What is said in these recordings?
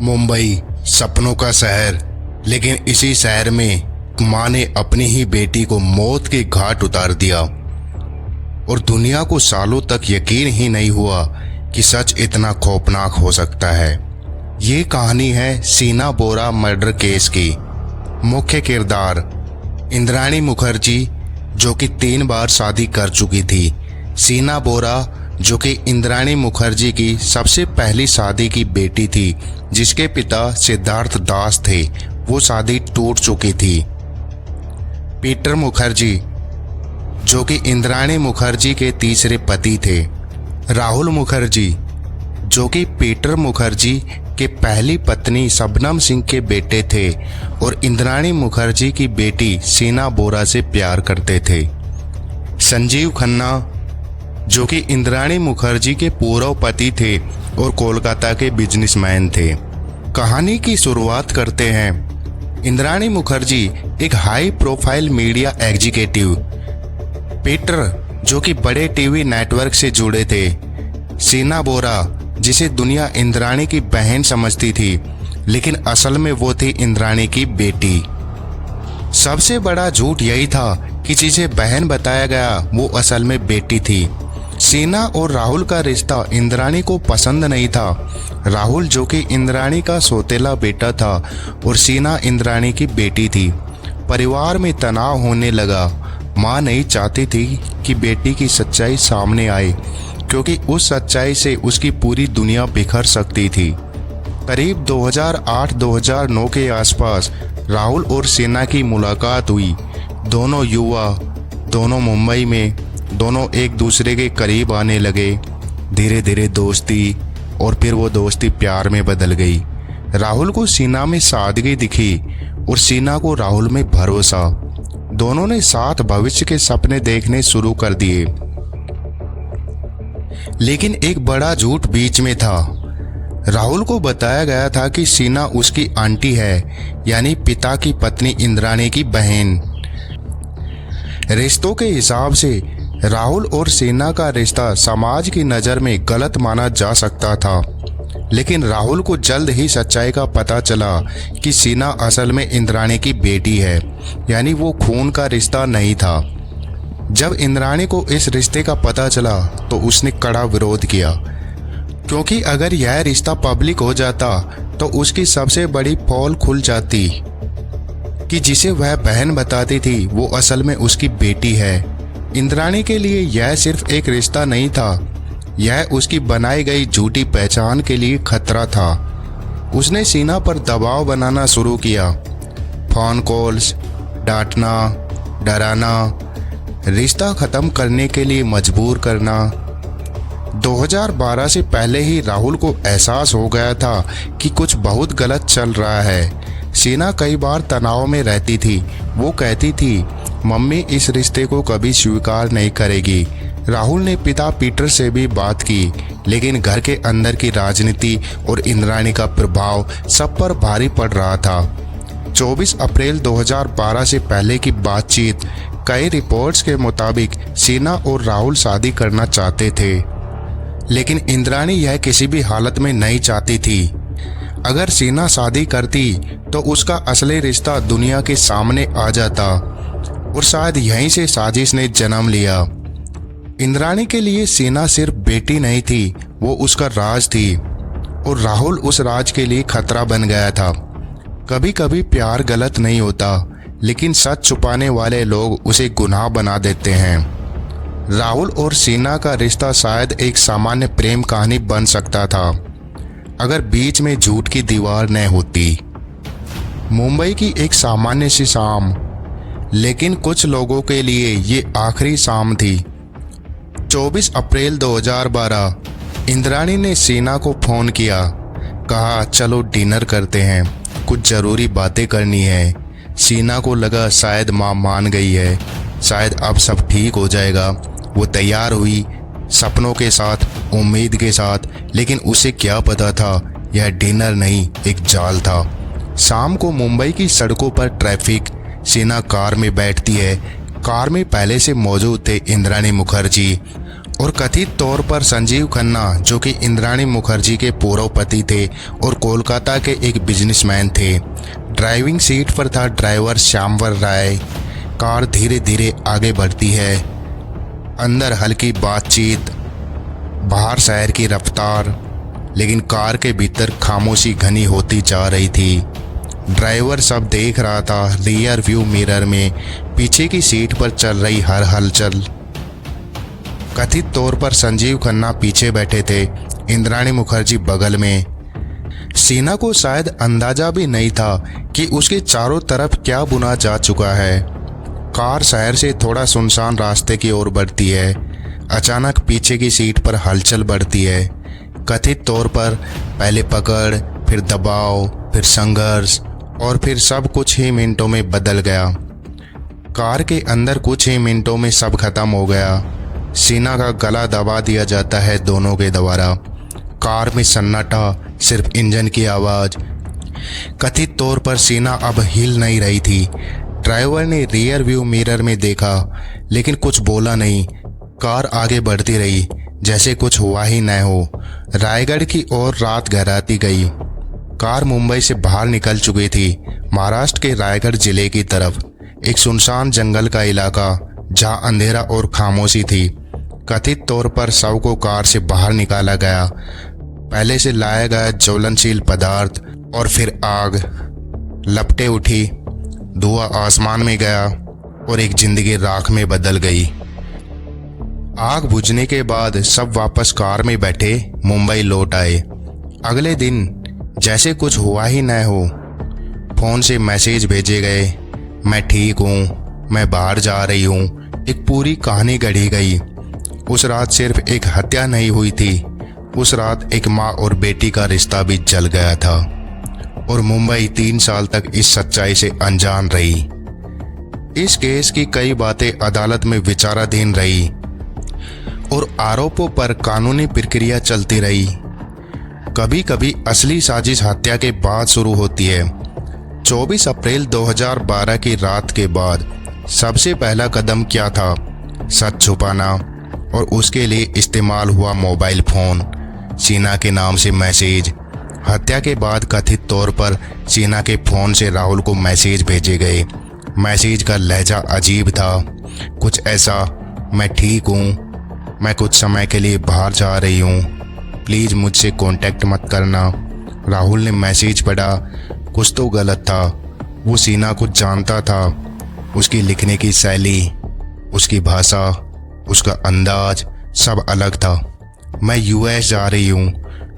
मुंबई सपनों का शहर, लेकिन इसी शहर में माँ ने अपनी ही बेटी को मौत के घाट उतार दिया और दुनिया को सालों तक यकीन ही नहीं हुआ कि सच इतना खौफनाक हो सकता है। ये कहानी है शीना बोरा मर्डर केस की। मुख्य किरदार इंद्राणी मुखर्जी, जो कि 3 बार शादी कर चुकी थी। शीना बोरा, जो कि इंद्राणी मुखर्जी की सबसे पहली शादी की बेटी थी, जिसके पिता सिद्धार्थ दास थे। वो शादी टूट चुकी थी। पीटर मुखर्जी, जो कि इंद्राणी मुखर्जी के तीसरे पति थे। राहुल मुखर्जी, जो कि पीटर मुखर्जी के पहली पत्नी शबनम सिंह के बेटे थे और इंद्राणी मुखर्जी की बेटी शीना बोरा से प्यार करते थे। संजीव खन्ना, जो कि इंद्राणी मुखर्जी के पूर्व पति थे और कोलकाता के बिजनेसमैन थे। कहानी की शुरुआत करते हैं। इंद्राणी मुखर्जी एक high profile media executive. Peter, जो कि बड़े टीवी नेटवर्क से जुड़े थे। शीना बोरा, जिसे दुनिया इंद्राणी की बहन समझती थी, लेकिन असल में वो थी इंद्राणी की बेटी। सबसे बड़ा झूठ यही था कि जिसे बहन बताया गया वो असल में बेटी थी। शीना और राहुल का रिश्ता इंद्राणी को पसंद नहीं था। राहुल, जो कि इंद्राणी का सौतेला बेटा था, और शीना इंद्राणी की बेटी थी। परिवार में तनाव होने लगा। माँ नहीं चाहती थी कि बेटी की सच्चाई सामने आए, क्योंकि उस सच्चाई से उसकी पूरी दुनिया बिखर सकती थी। करीब 2008-2009 के आसपास राहुल और शीना की मुलाकात हुई। दोनों युवा, दोनों मुंबई में, दोनों एक दूसरे के करीब आने लगे। धीरे धीरे दोस्ती, और फिर वो दोस्ती प्यार में बदल गई। राहुल को शीना में सादगी दिखी और शीना को राहुल में भरोसा। दोनों ने साथ भविष्य के सपने देखने शुरू कर दिए। लेकिन एक बड़ा झूठ बीच में था। राहुल को बताया गया था कि शीना उसकी आंटी है, यानी पिता की पत्नी इंद्राणी की बहन। रिश्तों के हिसाब से राहुल और शीना का रिश्ता समाज की नज़र में गलत माना जा सकता था, लेकिन राहुल को जल्द ही सच्चाई का पता चला कि शीना असल में इंद्राणी की बेटी है, यानी वो खून का रिश्ता नहीं था। जब इंद्राणी को इस रिश्ते का पता चला तो उसने कड़ा विरोध किया, क्योंकि अगर यह रिश्ता पब्लिक हो जाता तो उसकी सबसे बड़ी पोल खुल जाती कि जिसे वह बहन बताती थी वो असल में उसकी बेटी है। इंद्राणी के लिए यह सिर्फ एक रिश्ता नहीं था, यह उसकी बनाई गई झूठी पहचान के लिए खतरा था। उसने शीना पर दबाव बनाना शुरू किया। फोन कॉल्स, डांटना, डराना, रिश्ता खत्म करने के लिए मजबूर करना। 2012 से पहले ही राहुल को एहसास हो गया था कि कुछ बहुत गलत चल रहा है। शीना कई बार तनाव में रहती थी। वो कहती थी, मम्मी इस रिश्ते को कभी स्वीकार नहीं करेगी। राहुल ने पिता पीटर से भी बात की, लेकिन घर के अंदर की राजनीति और इंद्राणी का प्रभाव सब पर भारी पड़ रहा था। 24 अप्रैल 2012 से पहले की बातचीत। कई रिपोर्ट्स के मुताबिक शीना और राहुल शादी करना चाहते थे, लेकिन इंद्राणी यह किसी भी हालत में नहीं चाहती थी। अगर शीना शादी करती तो उसका असली रिश्ता दुनिया के सामने आ जाता, और शायद यहीं से साजिश ने जन्म लिया। इंद्राणी के लिए शीना सिर्फ बेटी नहीं थी, वो उसका राज थी, और राहुल उस राज के लिए खतरा बन गया था। कभी कभी प्यार गलत नहीं होता, लेकिन सच छुपाने वाले लोग उसे गुनाह बना देते हैं। राहुल और शीना का रिश्ता शायद एक सामान्य प्रेम कहानी बन सकता था, अगर बीच में झूठ की दीवार न होती। मुंबई की एक सामान्य सी शाम, लेकिन कुछ लोगों के लिए ये आखिरी शाम थी। 24 अप्रैल 2012 इंद्राणी ने शीना को फ़ोन किया। कहा, चलो डिनर करते हैं, कुछ ज़रूरी बातें करनी है। शीना को लगा शायद माँ मान गई है, शायद अब सब ठीक हो जाएगा। वो तैयार हुई, सपनों के साथ, उम्मीद के साथ, लेकिन उसे क्या पता था यह डिनर नहीं, एक जाल था। शाम को मुंबई की सड़कों पर ट्रैफिक। शीना कार में बैठती है। कार में पहले से मौजूद थे इंद्राणी मुखर्जी और कथित तौर पर संजीव खन्ना, जो कि इंद्राणी मुखर्जी के पूर्व पति थे और कोलकाता के एक बिजनेसमैन थे। ड्राइविंग सीट पर था ड्राइवर श्यामवर राय। कार धीरे धीरे आगे बढ़ती है। अंदर हल्की बातचीत, बाहर शहर की रफ्तार, लेकिन कार के भीतर खामोशी घनी होती जा रही थी। ड्राइवर सब देख रहा था, रियर व्यू मिरर में पीछे की सीट पर चल रही हर हलचल। कथित तौर पर संजीव खन्ना पीछे बैठे थे, इंद्राणी मुखर्जी बगल में। सीना को शायद अंदाजा भी नहीं था कि उसके चारों तरफ क्या बुना जा चुका है। कार शहर से थोड़ा सुनसान रास्ते की ओर बढ़ती है। अचानक पीछे की सीट पर हलचल बढ़ती है। कथित तौर पर पहले पकड़, फिर दबाव, फिर संघर्ष, और फिर सब कुछ ही मिनटों में बदल गया। कार के अंदर कुछ ही मिनटों में सब खत्म हो गया। सीना का गला दबा दिया जाता है दोनों के द्वारा। कार में सन्नाटा, सिर्फ इंजन की आवाज़। कथित तौर पर सीना अब हिल नहीं रही थी। ड्राइवर ने रियर व्यू मिरर में देखा, लेकिन कुछ बोला नहीं। कार आगे बढ़ती रही जैसे कुछ हुआ ही न हो। रायगढ़ की ओर रात गहराती गई। कार मुंबई से बाहर निकल चुकी थी, महाराष्ट्र के रायगढ़ जिले की तरफ। एक सुनसान जंगल का इलाका जहां अंधेरा और खामोशी थी। कथित तौर पर शव को कार से बाहर निकाला गया। पहले से लाया गया ज्वलनशील पदार्थ और फिर आग। लपटें उठी, धुआं आसमान में गया और एक जिंदगी राख में बदल गई। आग बुझने के बाद सब वापस कार में बैठे मुंबई लौट आए। अगले दिन जैसे कुछ हुआ ही न हो। फोन से मैसेज भेजे गए, मैं ठीक हूँ, मैं बाहर जा रही हूँ। एक पूरी कहानी गढ़ी गई। उस रात सिर्फ एक हत्या नहीं हुई थी, उस रात एक माँ और बेटी का रिश्ता भी जल गया था। और मुंबई 3 साल तक इस सच्चाई से अनजान रही। इस केस की कई बातें अदालत में विचाराधीन रही और आरोपों पर कानूनी प्रक्रिया चलती रही। कभी कभी असली साजिश हत्या के बाद शुरू होती है। 24 अप्रैल 2012 की रात के बाद सबसे पहला कदम क्या था? सच छुपाना, और उसके लिए इस्तेमाल हुआ मोबाइल फोन। सीना के नाम से मैसेज। हत्या के बाद कथित तौर पर सीना के फोन से राहुल को मैसेज भेजे गए। मैसेज का लहजा अजीब था, कुछ ऐसा, मैं ठीक हूँ, मैं कुछ समय के लिए बाहर जा रही हूँ, प्लीज़ मुझसे कांटेक्ट मत करना। राहुल ने मैसेज पढ़ा, कुछ तो गलत था। वो सीना कुछ जानता था। उसकी लिखने की शैली, उसकी भाषा, उसका अंदाज सब अलग था। मैं यूएस जा रही हूँ।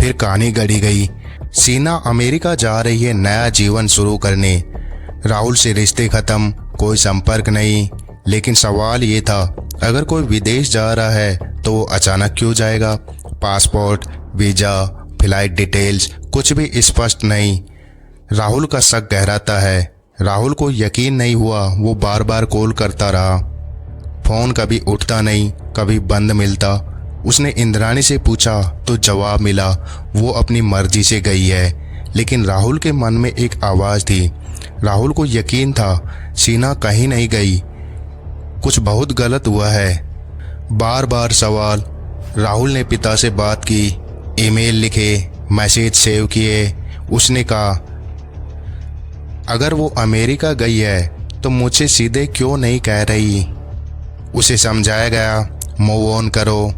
फिर कहानी गढ़ी गई। सीना अमेरिका जा रही है नया जीवन शुरू करने। राहुल से रिश्ते खत्म, कोई संपर्क नहीं। लेकिन सवाल ये था, अगर कोई विदेश जा रहा है तो वो अचानक क्यों जाएगा? पासपोर्ट, वीज़ा, फ्लाइट डिटेल्स कुछ भी स्पष्ट नहीं। राहुल का शक गहराता है। राहुल को यकीन नहीं हुआ। वो बार बार कॉल करता रहा। फ़ोन कभी उठता नहीं, कभी बंद मिलता। उसने इंद्राणी से पूछा तो जवाब मिला, वो अपनी मर्जी से गई है। लेकिन राहुल के मन में एक आवाज़ थी। राहुल को यकीन था सीना कहीं नहीं गई, कुछ बहुत गलत हुआ है। बार बार सवाल। राहुल ने पिता से बात की, ईमेल लिखे, मैसेज सेव किए। उसने कहा, अगर वो अमेरिका गई है तो मुझसे सीधे क्यों नहीं कह रही? उसे समझाया गया, मूव ऑन करो।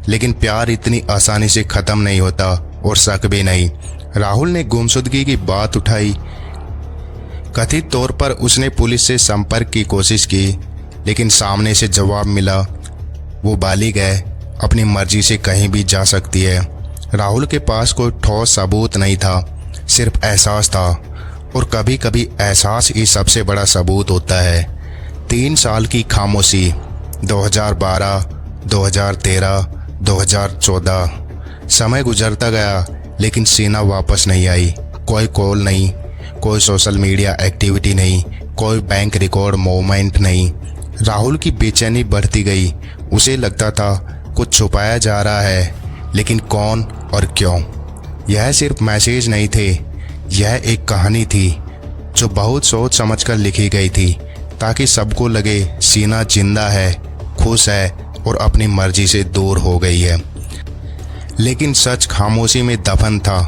लेकिन प्यार इतनी आसानी से ख़त्म नहीं होता, और शक भी नहीं। राहुल ने गुमशुदगी की बात उठाई। कथित तौर पर उसने पुलिस से संपर्क की कोशिश की, लेकिन सामने से जवाब मिला, वो बालिग है, अपनी मर्जी से कहीं भी जा सकती है। राहुल के पास कोई ठोस सबूत नहीं था, सिर्फ एहसास था। और कभी कभी एहसास ही सबसे बड़ा सबूत होता है। 3 साल की खामोशी, 2012, 2013, 2014। समय गुजरता गया, लेकिन सीना वापस नहीं आई। कोई कॉल नहीं, कोई सोशल मीडिया एक्टिविटी नहीं, कोई बैंक रिकॉर्ड मूवमेंट नहीं। राहुल की बेचैनी बढ़ती गई। उसे लगता था कुछ छुपाया जा रहा है, लेकिन कौन और क्यों? यह सिर्फ मैसेज नहीं थे, यह एक कहानी थी जो बहुत सोच समझकर लिखी गई थी, ताकि सबको लगे सीना जिंदा है, खुश है और अपनी मर्जी से दूर हो गई है। लेकिन सच खामोशी में दफन था।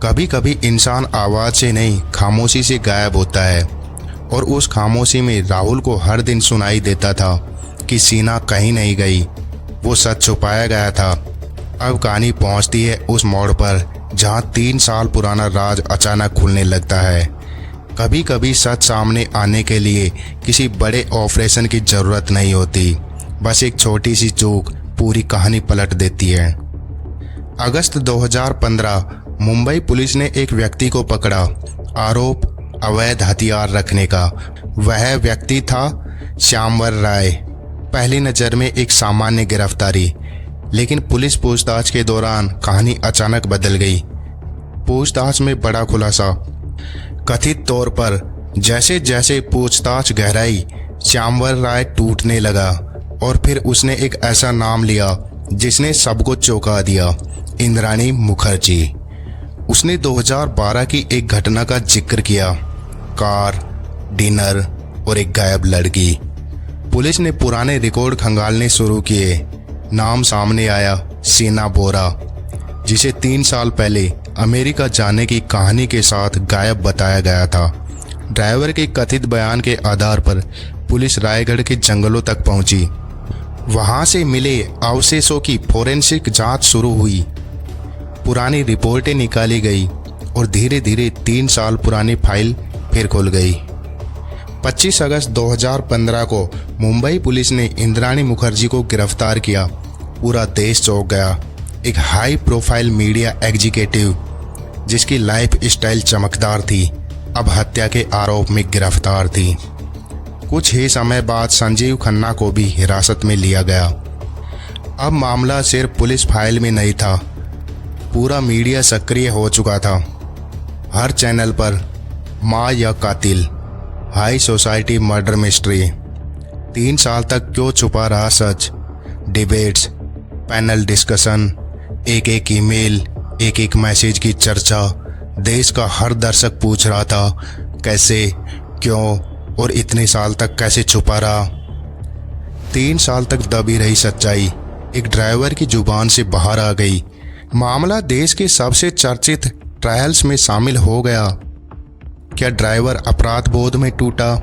कभी कभी इंसान आवाज़ से नहीं, खामोशी से गायब होता है। और उस खामोशी में राहुल को हर दिन सुनाई देता था कि सीना कहीं नहीं गई, वो सच छुपाया गया था। अब कहानी पहुंचती है उस मोड़ पर जहां 3 साल पुराना राज अचानक खुलने लगता है। कभी कभी सच सामने आने के लिए किसी बड़े ऑपरेशन की ज़रूरत नहीं होती, बस एक छोटी सी चूक पूरी कहानी पलट देती है। अगस्त 2015 मुंबई पुलिस ने एक व्यक्ति को पकड़ा, आरोप अवैध हथियार रखने का। वह व्यक्ति था श्यामवर राय। पहली नज़र में एक सामान्य गिरफ्तारी, लेकिन पुलिस पूछताछ के दौरान कहानी अचानक बदल गई। पूछताछ में बड़ा खुलासा। कथित तौर पर जैसे जैसे पूछताछ गहराई, श्यामवर राय टूटने लगा और फिर उसने एक ऐसा नाम लिया जिसने सबको चौंका दिया, इंद्राणी मुखर्जी। उसने 2012 की एक घटना का जिक्र किया, कार, डिनर और एक गायब लड़की। पुलिस ने पुराने रिकॉर्ड खंगालने शुरू किए। नाम सामने आया सीना बोरा, जिसे 3 साल पहले अमेरिका जाने की कहानी के साथ गायब बताया गया था। ड्राइवर के कथित बयान के आधार पर पुलिस रायगढ़ के जंगलों तक पहुंची। वहां से मिले अवशेषों की फोरेंसिक जांच शुरू हुई। पुरानी रिपोर्टें निकाली गई और धीरे धीरे 3 साल पुरानी फाइल फिर खुल गई। 25 अगस्त 2015 को मुंबई पुलिस ने इंद्राणी मुखर्जी को गिरफ्तार किया। पूरा देश चौंक गया। एक हाई प्रोफाइल मीडिया एग्जीक्यूटिव जिसकी लाइफ स्टाइल चमकदार थी, अब हत्या के आरोप में गिरफ्तार थी। कुछ ही समय बाद संजीव खन्ना को भी हिरासत में लिया गया। अब मामला सिर्फ पुलिस फाइल में नहीं था, पूरा मीडिया सक्रिय हो चुका था। हर चैनल पर माँ या कातिल, हाई सोसाइटी मर्डर मिस्ट्री, 3 साल तक क्यों छुपा रहा सच, डिबेट्स, पैनल डिस्कशन, एक एक ईमेल, एक एक मैसेज की चर्चा। देश का हर दर्शक पूछ रहा था कैसे, क्यों और इतने साल तक कैसे छुपा रहा। 3 साल तक दबी रही सच्चाई एक ड्राइवर की जुबान से बाहर आ गई। मामला देश के सबसे चर्चित ट्रायल्स में शामिल हो गया। क्या ड्राइवर अपराध बोध में टूटा?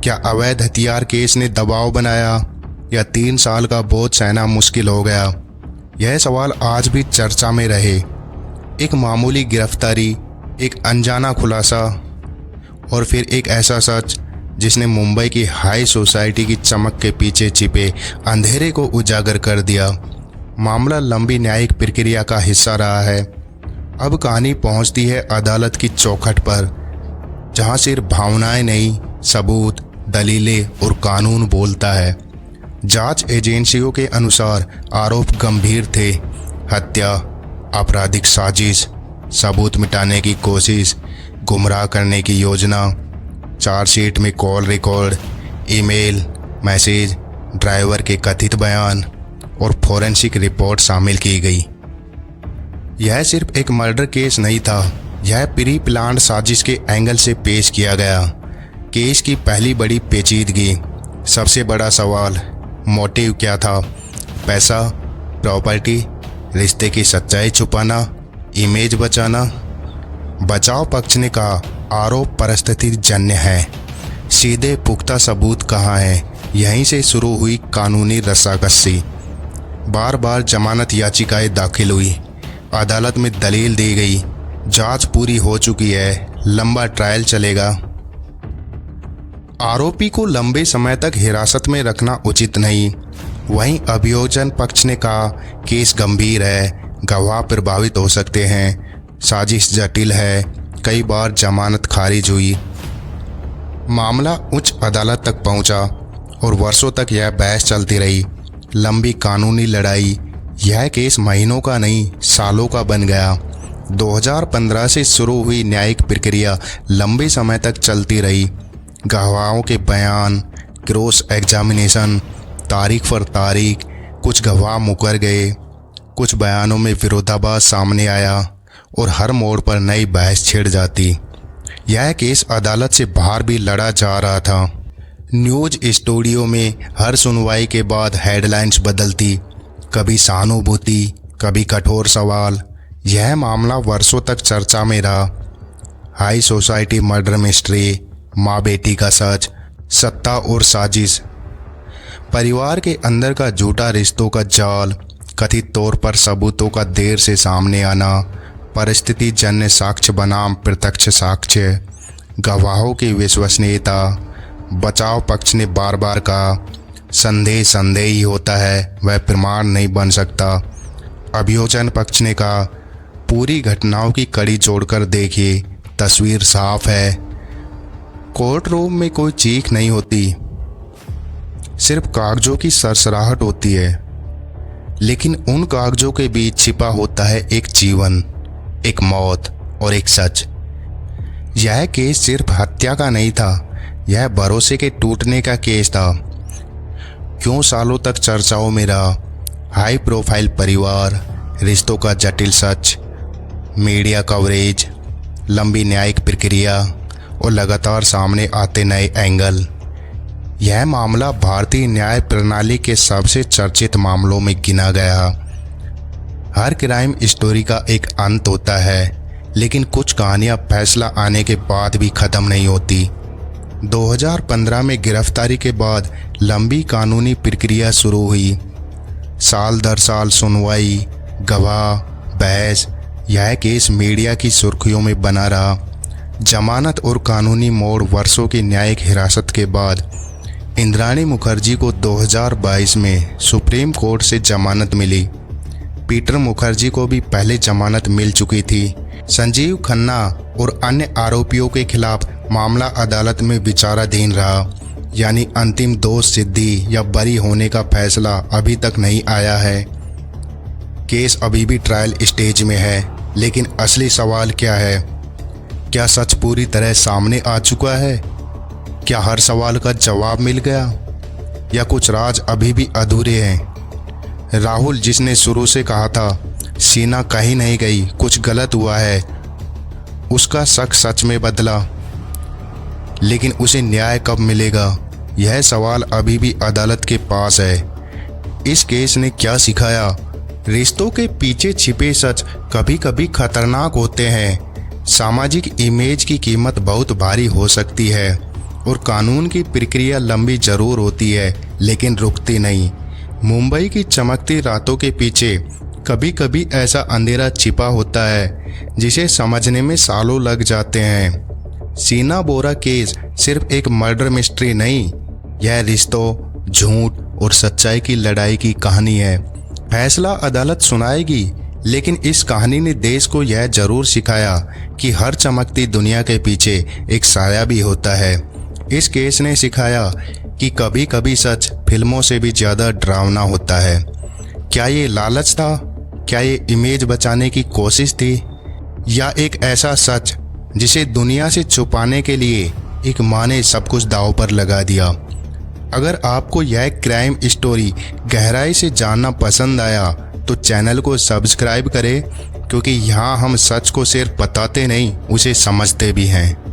क्या अवैध हथियार केस ने दबाव बनाया, या 3 साल का बोझ सहना मुश्किल हो गया? यह सवाल आज भी चर्चा में रहे। एक मामूली गिरफ्तारी, एक अनजाना खुलासा और फिर एक ऐसा सच जिसने मुंबई की हाई सोसाइटी की चमक के पीछे छिपे अंधेरे को उजागर कर दिया। मामला लंबी न्यायिक प्रक्रिया का हिस्सा रहा है। अब कहानी पहुंचती है अदालत की चौखट पर, जहां सिर्फ भावनाएं नहीं, सबूत, दलीलें और कानून बोलता है। जांच एजेंसियों के अनुसार आरोप गंभीर थे, हत्या, आपराधिक साजिश, सबूत मिटाने की कोशिश, गुमराह करने की योजना। चार्जशीट में call record, email, message, driver के कथित बयान और फोरेंसिक रिपोर्ट शामिल की गई। यह सिर्फ एक मर्डर केस नहीं था, यह प्री प्लान्ड साजिश के एंगल से पेश किया गया। केस की पहली बड़ी पेचीदगी, सबसे बड़ा सवाल, मोटिव क्या था? पैसा, प्रॉपर्टी, रिश्ते की सच्चाई छुपाना, इमेज बचाना? बचाव पक्ष ने कहा आरोप परिस्थिति जन्य है, सीधे पुख्ता सबूत कहाँ है? यहीं से शुरू हुई कानूनी रस्साकसी। बार बार जमानत याचिकाएं दाखिल हुई, अदालत में दलील दी गई, जांच पूरी हो चुकी है, लंबा ट्रायल चलेगा। आरोपी को लंबे समय तक हिरासत में रखना उचित नहीं। वहीं अभियोजन पक्ष ने कहा केस गंभीर है, गवाह प्रभावित हो सकते हैं, साजिश जटिल है, कई बार जमानत खारिज हुई। मामला उच्च अदालत तक पहुंचा और वर्षों तक यह बहस चलती रही। लंबी कानूनी लड़ाई, यह केस महीनों का नहीं सालों का बन गया। 2015 से शुरू हुई न्यायिक प्रक्रिया लंबे समय तक चलती रही। गवाहों के बयान, क्रॉस एग्जामिनेशन, तारीख पर तारीख, कुछ गवाह मुकर गए, कुछ बयानों में विरोधाभास सामने आया और हर मोड़ पर नई बहस छिड़ जाती। यह केस अदालत से बाहर भी लड़ा जा रहा था, न्यूज स्टूडियो में हर सुनवाई के बाद हेडलाइंस बदलती, कभी सहानुभूति, कभी कठोर सवाल। यह मामला वर्षों तक चर्चा में रहा। हाई सोसाइटी मर्डर मिस्ट्री, माँ बेटी का सच, सत्ता और साजिश, परिवार के अंदर का झूठा रिश्तों का जाल, कथित तौर पर सबूतों का देर से सामने आना, परिस्थिति जन्य साक्ष्य बनाम प्रत्यक्ष साक्ष्य, गवाहों की विश्वसनीयता, बचाव पक्ष ने बार बार कहा संदेह संदेह ही होता है, वह प्रमाण नहीं बन सकता। अभियोजन पक्ष ने कहा पूरी घटनाओं की कड़ी जोड़कर देखिए, तस्वीर साफ है। कोर्ट रूम में कोई चीख नहीं होती, सिर्फ कागजों की सरसराहट होती है, लेकिन उन कागजों के बीच छिपा होता है एक जीवन, एक मौत और एक सच। यह केस सिर्फ हत्या का नहीं था, यह भरोसे के टूटने का केस था। क्यों सालों तक चर्चाओं में रहा? हाई प्रोफाइल परिवार, रिश्तों का जटिल सच, मीडिया कवरेज, लंबी न्यायिक प्रक्रिया और लगातार सामने आते नए एंगल। यह मामला भारतीय न्याय प्रणाली के सबसे चर्चित मामलों में गिना गया। हर क्राइम स्टोरी का एक अंत होता है, लेकिन कुछ कहानियां फैसला आने के बाद भी खत्म नहीं होती। 2015 में गिरफ्तारी के बाद लंबी कानूनी प्रक्रिया शुरू हुई। साल दर साल सुनवाई, गवाह, बहस। यह केस मीडिया की सुर्खियों में बना रहा। जमानत और कानूनी मोड़। वर्षों की न्यायिक हिरासत के बाद इंद्राणी मुखर्जी को 2022 में सुप्रीम कोर्ट से जमानत मिली। पीटर मुखर्जी को भी पहले जमानत मिल चुकी थी। संजीव खन्ना और अन्य आरोपियों के खिलाफ मामला अदालत में विचाराधीन रहा, यानी अंतिम दोष सिद्धि या बरी होने का फैसला अभी तक नहीं आया है। केस अभी भी ट्रायल स्टेज में है, लेकिन असली सवाल क्या है? क्या सच पूरी तरह सामने आ चुका है? क्या हर सवाल का जवाब मिल गया, या कुछ राज अभी भी अधूरे हैं? राहुल, जिसने शुरू से कहा था सीना कहीं नहीं गई, कुछ गलत हुआ है, उसका शक सच में बदला, लेकिन उसे न्याय कब मिलेगा? यह सवाल अभी भी अदालत के पास है। इस केस ने क्या सिखाया? रिश्तों के पीछे छिपे सच कभी कभी खतरनाक होते हैं। सामाजिक इमेज की कीमत बहुत भारी हो सकती है, और कानून की प्रक्रिया लंबी जरूर होती है, लेकिन रुकती नहीं। मुंबई की चमकती रातों के पीछे कभी कभी ऐसा अंधेरा छिपा होता है जिसे समझने में सालों लग जाते हैं। सीना बोरा केस सिर्फ एक मर्डर मिस्ट्री नहीं, यह रिश्तों, झूठ और सच्चाई की लड़ाई की कहानी है। फैसला अदालत सुनाएगी, लेकिन इस कहानी ने देश को यह जरूर सिखाया कि हर चमकती दुनिया के पीछे एक साया भी होता है। इस केस ने सिखाया कि कभी कभी सच फिल्मों से भी ज़्यादा डरावना होता है। क्या ये लालच था? क्या ये इमेज बचाने की कोशिश थी? या एक ऐसा सच जिसे दुनिया से छुपाने के लिए एक माँ ने सब कुछ दांव पर लगा दिया? अगर आपको यह क्राइम स्टोरी गहराई से जानना पसंद आया तो चैनल को सब्सक्राइब करें, क्योंकि यहाँ हम सच को सिर्फ बताते नहीं, उसे समझते भी हैं।